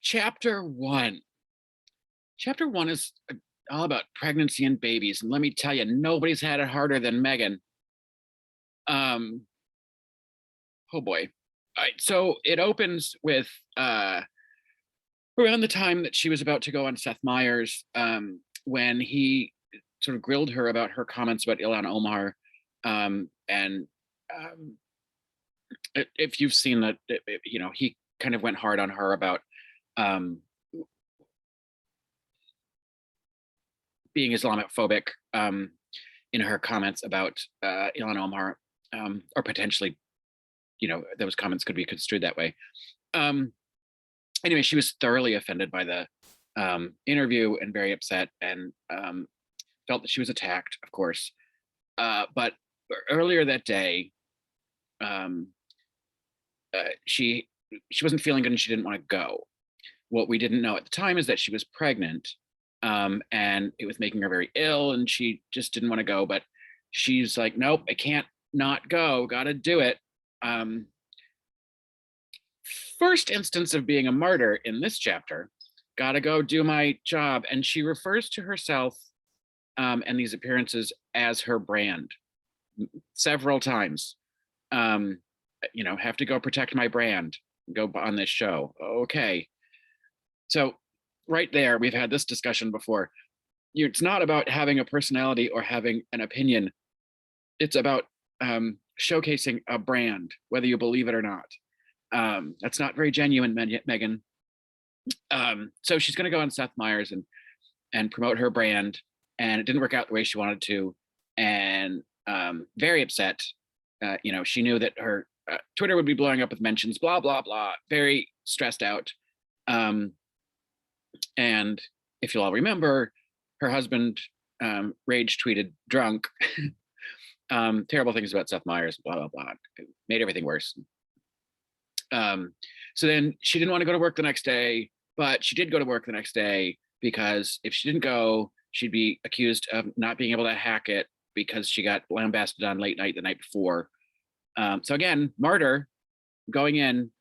chapter one. Chapter one is all about pregnancy and babies. And let me tell you, nobody's had it harder than Meghan. Um, oh boy. All right, so it opens with around the time that she was about to go on Seth Meyers, when he sort of grilled her about her comments about Ilhan Omar. And if you've seen that, he kind of went hard on her about um, being Islamophobic in her comments about Ilhan Omar, or potentially, those comments could be construed that way. Anyway, she was thoroughly offended by the interview and very upset, and felt that she was attacked, of course. But earlier that day, um, she wasn't feeling good and she didn't want to go. What we didn't know at the time is that she was pregnant, and it was making her very ill, and she just didn't want to go. But she's like, nope, I can't not go. Got to do it. First instance of being a martyr in this chapter. Got to go do my job, and she refers to herself and these appearances as her brand several times. Have to go protect my brand. Go on this show. Okay. So right there, we've had this discussion before. It's not about having a personality or having an opinion. It's about showcasing a brand, whether you believe it or not. That's not very genuine, Meghan. So she's going to go on Seth Meyers and promote her brand, and it didn't work out the way she wanted to, and very upset. She knew that her Twitter would be blowing up with mentions, blah blah blah. Very stressed out. And if you'll all remember, her husband rage tweeted drunk terrible things about Seth Meyers, blah blah blah. It made everything worse. So then she didn't want to go to work the next day, but she did go to work the next day because if she didn't go, she'd be accused of not being able to hack it because she got lambasted on late night the night before. So again, martyr going in.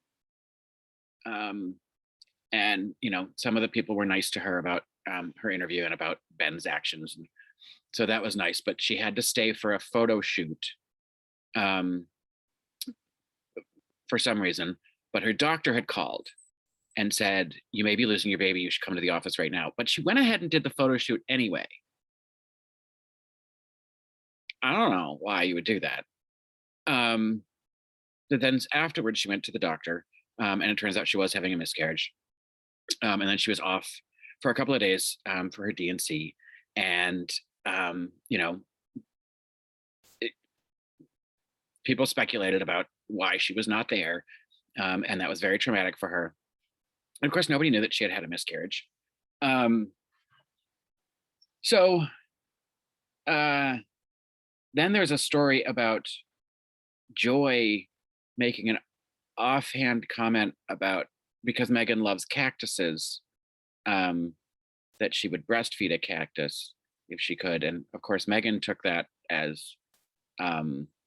And some of the people were nice to her about her interview and about Ben's actions. And so that was nice, but she had to stay for a photo shoot for some reason. But her doctor had called and said, you may be losing your baby. You should come to the office right now. But she went ahead and did the photo shoot anyway. I don't know why you would do that. But then afterwards, she went to the doctor, and it turns out she was having a miscarriage. And then she was off for a couple of days for her D&C. And, people speculated about why she was not there. And that was very traumatic for her. And of course, nobody knew that she had had a miscarriage. So then there's a story about Joy making an offhand comment about, because Meghan loves cactuses, that she would breastfeed a cactus if she could. And of course, Meghan took that as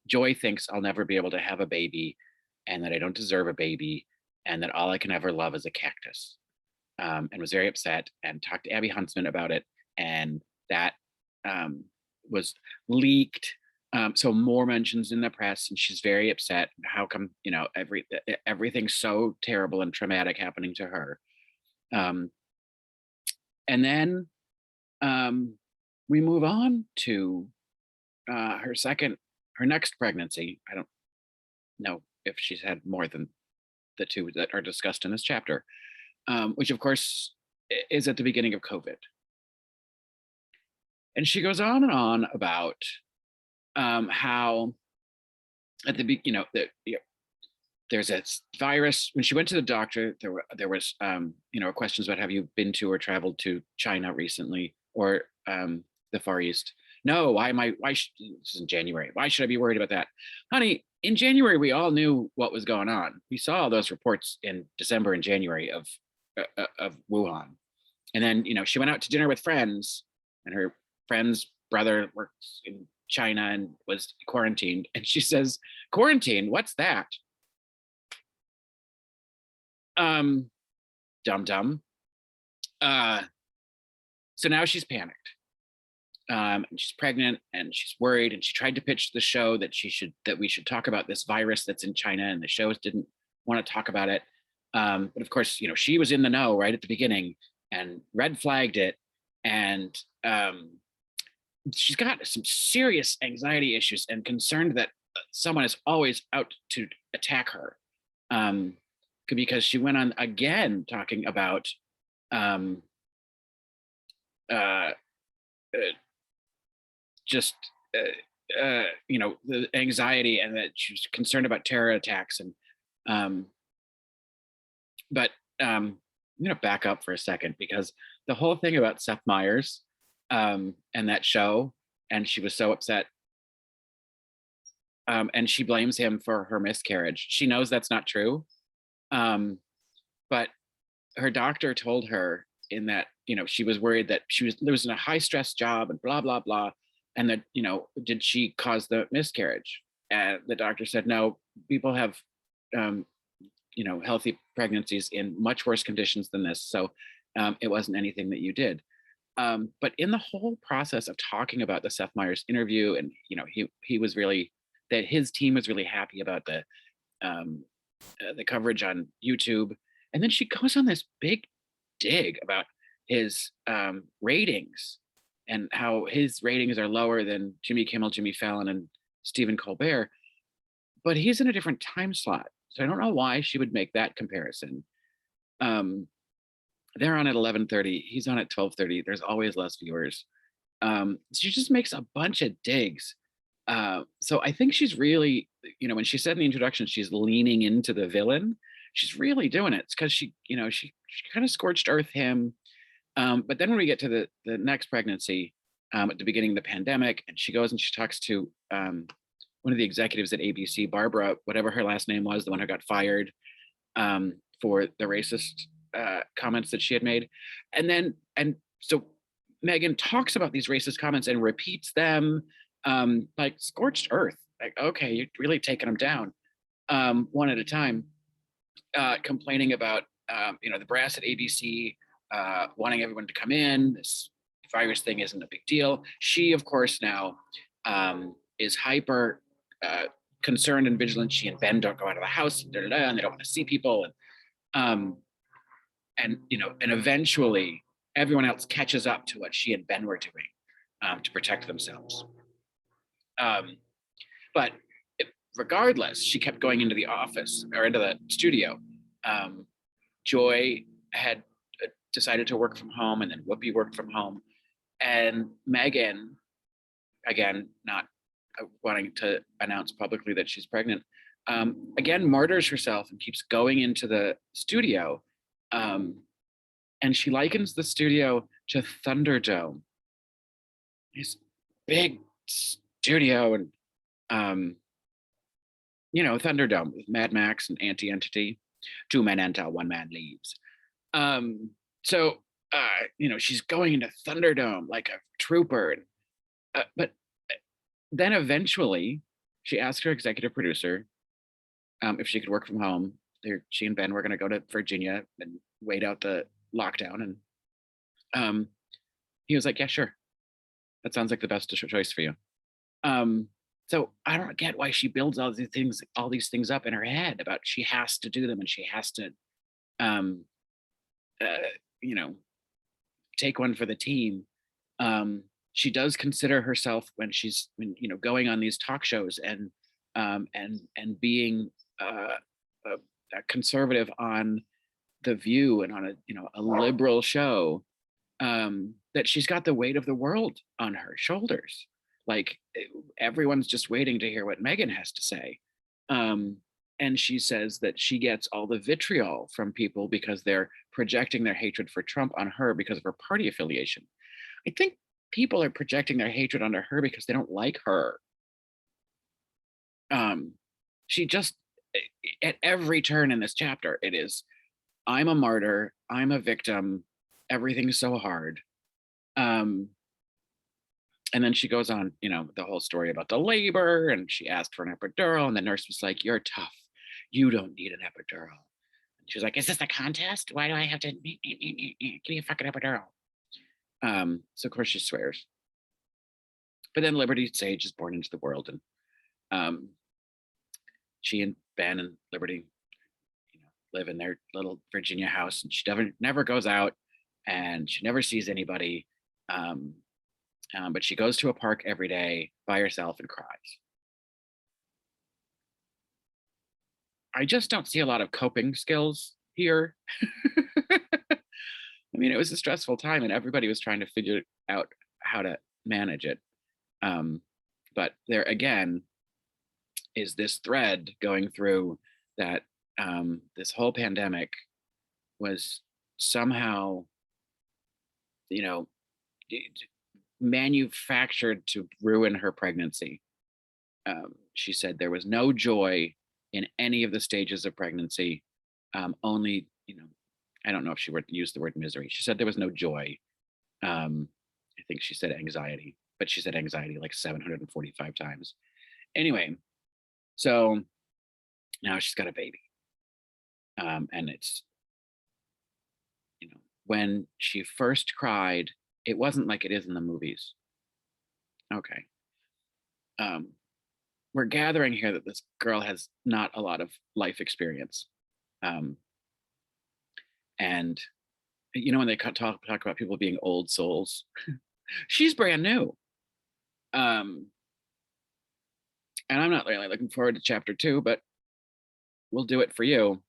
Joy thinks I'll never be able to have a baby and that I don't deserve a baby and that all I can ever love is a cactus, and was very upset and talked to Abby Huntsman about it. And that was leaked. So more mentions in the press, and she's very upset. How come, everything's so terrible and traumatic happening to her? And then we move on to her next pregnancy. I don't know if she's had more than the two that are discussed in this chapter, which of course is at the beginning of COVID. And she goes on and on about how at there's a virus. When she went to the doctor, there was questions about, have you been to or traveled to China recently, or the Far East? No. This is in January. Why should I be worried about that? Honey, in January, we all knew what was going on. We saw all those reports in December and January of Wuhan. And then, she went out to dinner with friends, and her friend's brother works in China and was quarantined. And she says, quarantine, what's that? Dum dum. Uh, so now she's panicked. And she's pregnant and she's worried, and she tried to pitch the show that we should talk about this virus that's in China, and the shows didn't want to talk about it. But of course, she was in the know right at the beginning and red flagged it, and she's got some serious anxiety issues and concerned that someone is always out to attack her, because she went on again talking about uh, just the anxiety, and that she was concerned about terror attacks. And but I'm gonna back up for a second, because the whole thing about Seth Meyers and that show, and she was so upset, and she blames him for her miscarriage. She knows that's not true, but her doctor told her in that she was worried that there was in a high stress job and blah blah blah, and that did she cause the miscarriage? And the doctor said no, people have healthy pregnancies in much worse conditions than this, so it wasn't anything that you did. But in the whole process of talking about the Seth Meyers interview, and he was really, that his team was really happy about the coverage on YouTube, and then she goes on this big dig about his ratings, and how his ratings are lower than Jimmy Kimmel, Jimmy Fallon, and Stephen Colbert. But he's in a different time slot, so I don't know why she would make that comparison. They're on at 11:30. He's on at 12:30. There's always less viewers. She just makes a bunch of digs. So I think she's really, when she said in the introduction, she's leaning into the villain. She's really doing it. It's because she kind of scorched earth him. But then when we get to the next pregnancy, at the beginning of the pandemic, and she goes and she talks to one of the executives at ABC, Barbara, whatever her last name was, the one who got fired for the racist comments that she had made. And so Meghan talks about these racist comments and repeats them, like scorched earth. Like, okay, you're really taking them down one at a time, complaining about the brass at ABC wanting everyone to come in. This virus thing isn't a big deal. She, of course, now is hyper concerned and vigilant. She and Ben don't go out of the house, and they don't want to see people. And eventually everyone else catches up to what she and Ben were doing to protect themselves. But regardless, she kept going into the office or into the studio. Joy had decided to work from home, and then Whoopi worked from home. And Meghan, again, not wanting to announce publicly that she's pregnant, again, martyrs herself and keeps going into the studio. And she likens the studio to Thunderdome. This big studio, and Thunderdome with Mad Max and Anti-Entity. 2 men enter, 1 man leaves. So she's going into Thunderdome like a trooper. But then eventually she asked her executive producer if she could work from home. She and Ben were going to go to Virginia and wait out the lockdown. And he was like, yeah, sure. That sounds like the best choice for you. So I don't get why she builds all these things up in her head about she has to do them, and she has to, take one for the team. She does consider herself when she's going on these talk shows and being a conservative on The View and on a liberal show, that she's got the weight of the world on her shoulders. Like, everyone's just waiting to hear what Meghan has to say. And she says that she gets all the vitriol from people because they're projecting their hatred for Trump on her because of her party affiliation. I think people are projecting their hatred onto her because they don't like her. She just, at every turn in this chapter, it is, I'm a martyr, I'm a victim, everything's so hard. And then she goes on, the whole story about the labor, and she asked for an epidural, and the nurse was like, you're tough. You don't need an epidural. She was like, "Is this a contest? Why do I have to give me a fucking epidural?" So of course she swears. But then Liberty Sage is born into the world, and um, she and Ben and Liberty, live in their little Virginia house, and she never goes out, and she never sees anybody. Um, but she goes to a park every day by herself and cries. I just don't see a lot of coping skills here. I mean, it was a stressful time, and everybody was trying to figure out how to manage it. Um, but there again is this thread going through that this whole pandemic was somehow, you know, manufactured to ruin her pregnancy. She said there was no joy in any of the stages of pregnancy. Only, I don't know if she would use the word misery. She said there was no joy. I think she said anxiety, but she said anxiety like 745 times. Anyway, so now she's got a baby. And it's, when she first cried, it wasn't like it is in the movies. Okay. Um, we're gathering here that this girl has not a lot of life experience. Um, and when they talk about people being old souls, she's brand new. And I'm not really looking forward to chapter 2, but we'll do it for you.